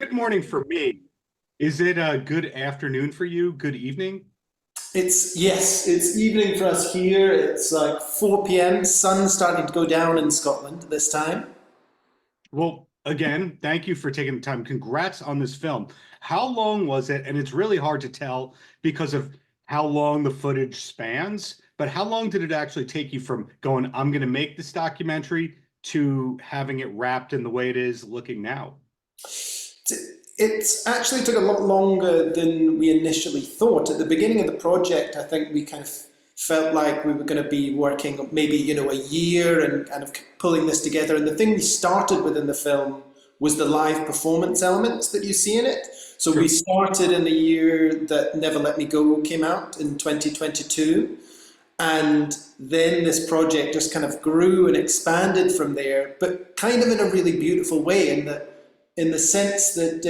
Good morning for me. Is it a good afternoon for you? Good evening? It's evening for us here. It's like 4 p.m. Sun's starting to go down in Scotland this time. Well, again, thank you for taking the time. Congrats on this film. How long was it? And it's really hard to tell because of how long the footage spans, but how long did it actually take you from going, I'm going to make this documentary to having it wrapped in the way it is looking now? It's actually took a lot longer than we initially thought. At the beginning of the project, I think we kind of felt like we were going to be working maybe, a year and kind of pulling this together. And the thing we started with in the film was the live performance elements that you see in it. So we Sure. started in the year that Never Let Me Go came out in 2022. And then this project just kind of grew and expanded from there, but kind of in a really beautiful way, in the sense that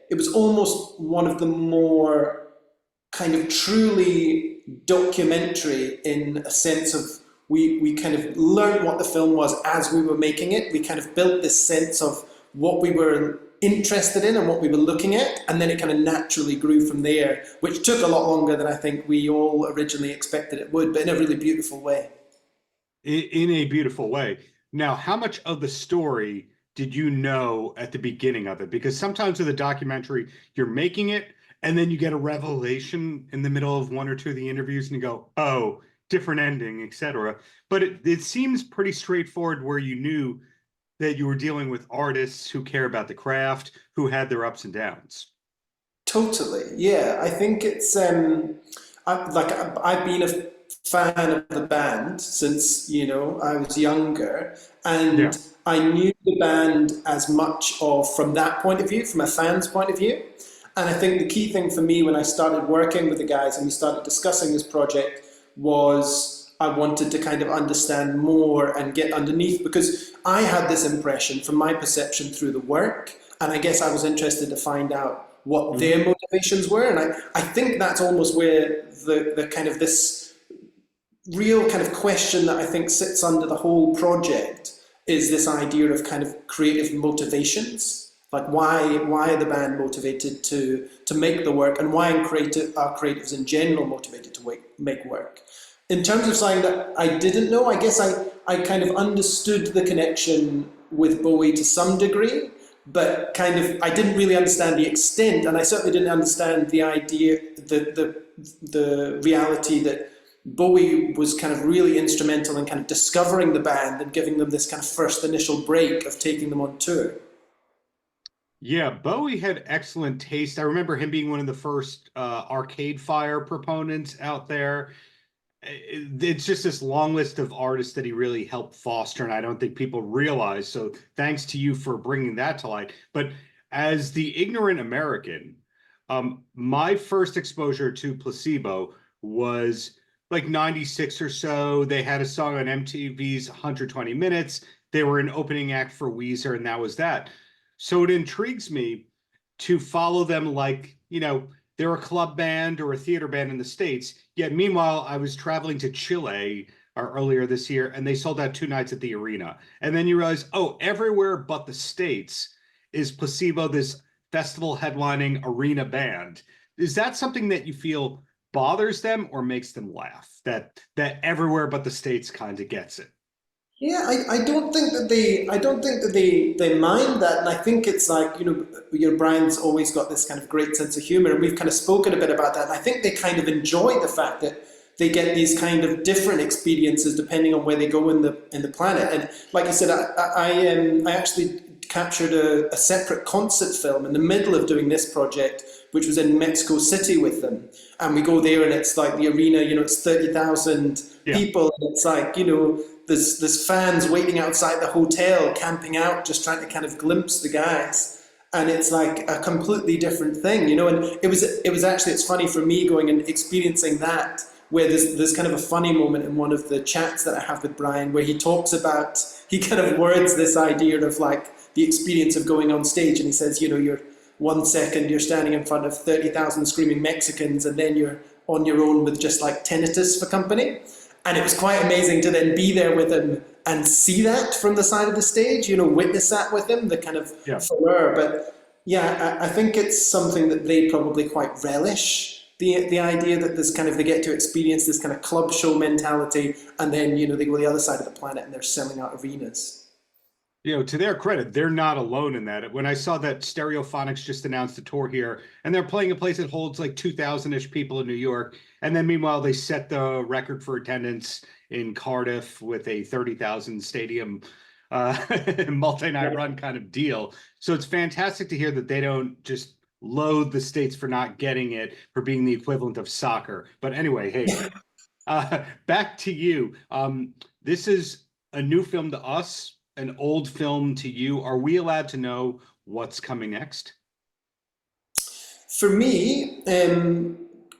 it was almost one of the more kind of truly documentary, in a sense of we kind of learned what the film was as we were making it. We kind of built this sense of what we were interested in and what we were looking at, and then it kind of naturally grew from there, which took a lot longer than I think we all originally expected it would, but in a really beautiful way. In a beautiful way. Now, how much of the story did you know at the beginning of it? Because sometimes with a documentary, you're making it and then you get a revelation in the middle of one or two of the interviews and you go, oh, different ending, etc. But it seems pretty straightforward where you knew that you were dealing with artists who care about the craft, who had their ups and downs. Totally, yeah. I think it's I've been a fan of the band since I was younger, Yeah. and I knew the band as much of from that point of view, from a fan's point of view. And I think the key thing for me when I started working with the guys and we started discussing this project was I wanted to kind of understand more and get underneath, because I had this impression from my perception through the work, and I guess I was interested to find out what Mhm. their motivations were. And I think that's almost where the kind of this real kind of question that I think sits under the whole project is this idea of kind of creative motivations. Like why are the band motivated to make the work, and why are creatives in general motivated to make work? In terms of something that I didn't know, I guess I kind of understood the connection with Bowie to some degree, but kind of I didn't really understand the extent, and I certainly didn't understand the idea, the reality that Bowie was kind of really instrumental in kind of discovering the band and giving them this kind of first initial break of taking them on tour. Yeah, Bowie had excellent taste. I remember him being one of the first Arcade Fire proponents out there. It's just this long list of artists that he really helped foster, and I don't think people realize. So thanks to you for bringing that to light. But as the ignorant American, my first exposure to Placebo was like 96 or so. They had a song on MTV's 120 Minutes. They were an opening act for Weezer, and that was that. So it intrigues me to follow them like, they're a club band or a theater band in the States. Yet meanwhile, I was traveling to Chile earlier this year and they sold out 2 nights at the arena. And then you realize, oh, everywhere but the States is Placebo, this festival headlining arena band. Is that something that you feel bothers them or makes them laugh? That everywhere but the States kind of gets it. Yeah, I don't think that they mind that, and I think it's like Brian's always got this kind of great sense of humor, and we've kind of spoken a bit about that. And I think they kind of enjoy the fact that they get these kind of different experiences depending on where they go in the planet. And like I said, I actually captured a separate concert film in the middle of doing this project, which was in Mexico City with them. And we go there, and it's like the arena, it's 30,000 Yeah. people, and it's like there's fans waiting outside the hotel, camping out, just trying to kind of glimpse the guys. And it's like a completely different thing, And it was actually, it's funny for me going and experiencing that, where there's kind of a funny moment in one of the chats that I have with Brian, where he kind of words this idea of like the experience of going on stage, and he says, you're 1 second you're standing in front of 30,000 screaming Mexicans, and then you're on your own with just like tinnitus for company. And it was quite amazing to then be there with him and see that from the side of the stage, witness that with him, the kind of Yeah. furor. But Yeah, I think it's something that they probably quite relish. The idea that this kind of they get to experience this kind of club show mentality, and then they go to the other side of the planet and they're selling out arenas. To their credit, they're not alone in that. When I saw that Stereophonics just announced a tour here, and they're playing a place that holds like 2,000-ish people in New York, and then meanwhile they set the record for attendance in Cardiff with a 30,000 stadium multi-night run kind of deal. So it's fantastic to hear that they don't just loathe the states for not getting it, for being the equivalent of soccer. But anyway, hey, back to you. This is a new film to us, an old film to you. Are we allowed to know what's coming next? For me,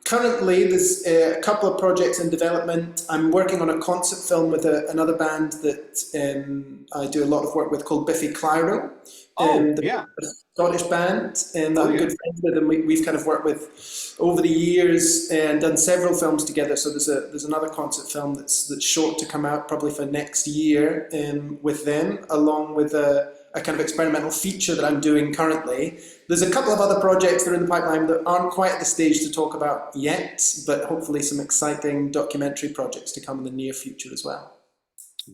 currently there's a couple of projects in development. I'm working on a concert film with another band that I do a lot of work with called Biffy Clyro. Yeah. A Scottish band, and I'm good friends with them. We've kind of worked with over the years and done several films together. So there's another concert film that's short to come out probably for next year with them, along with a kind of experimental feature that I'm doing currently. There's a couple of other projects that are in the pipeline that aren't quite at the stage to talk about yet, but hopefully some exciting documentary projects to come in the near future as well.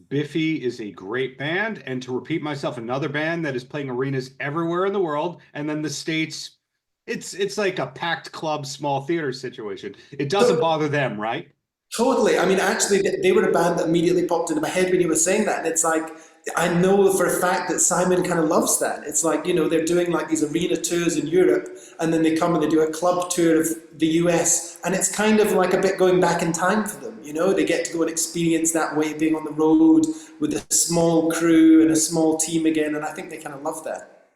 Biffy is a great band, and to repeat myself, another band that is playing arenas everywhere in the world, and then the States, it's like a packed club, small theater situation. It doesn't bother them, right? Totally. I mean, actually, they were a band that immediately popped into my head when you were saying that. And it's like, I know for a fact that Simon kind of loves that. It's like, they're doing like these arena tours in Europe, and then they come and they do a club tour of the US. And it's kind of like a bit going back in time for them. They get to go and experience that way, being on the road with a small crew and a small team again. And I think they kind of love that.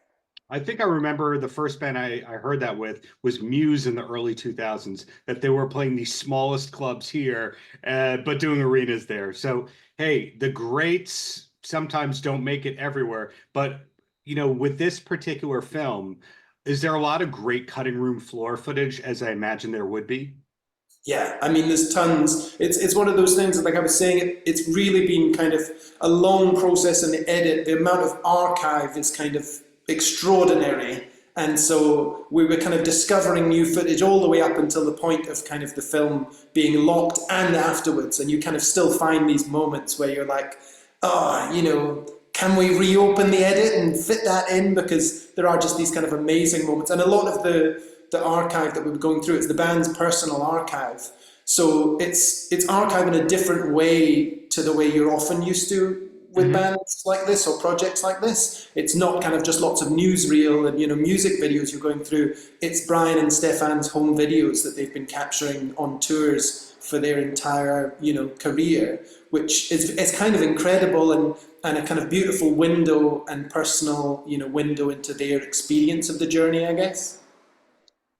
I think I remember the first band I heard that with was Muse in the early 2000s, that they were playing the smallest clubs here, but doing arenas there. So, hey, the greats sometimes don't make it everywhere. But, with this particular film, is there a lot of great cutting room floor footage, as I imagine there would be? Yeah, I mean, there's tons. It's one of those things that, like I was saying, it's really been kind of a long process in the edit. The amount of archive is kind of extraordinary, and so we were kind of discovering new footage all the way up until the point of kind of the film being locked and afterwards, and you kind of still find these moments where you're like, can we reopen the edit and fit that in, because there are just these kind of amazing moments. And a lot of the archive that we were going through, it's the band's personal archive, so it's archive in a different way to the way you're often used to with bands like this or projects like this. It's not kind of just lots of newsreel and music videos you're going through. It's Brian and Stefan's home videos that they've been capturing on tours for their entire career, which is kind of incredible and a kind of beautiful window and personal window into their experience of the journey, I guess.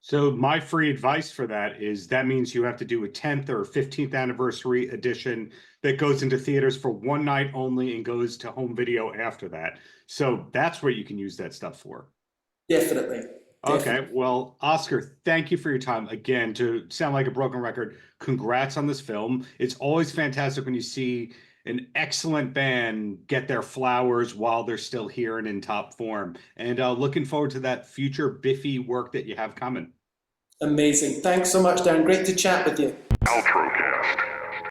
So my free advice for that is that means you have to do a 10th or 15th anniversary edition that goes into theaters for one night only and goes to home video after that. So that's what you can use that stuff for. Definitely. Okay, well, Oscar, thank you for your time. Again, to sound like a broken record, congrats on this film. It's always fantastic when you see an excellent band get their flowers while they're still here and in top form. And looking forward to that future Biffy work that you have coming. Amazing. Thanks so much, Darren. Great to chat with you. Paltrocast.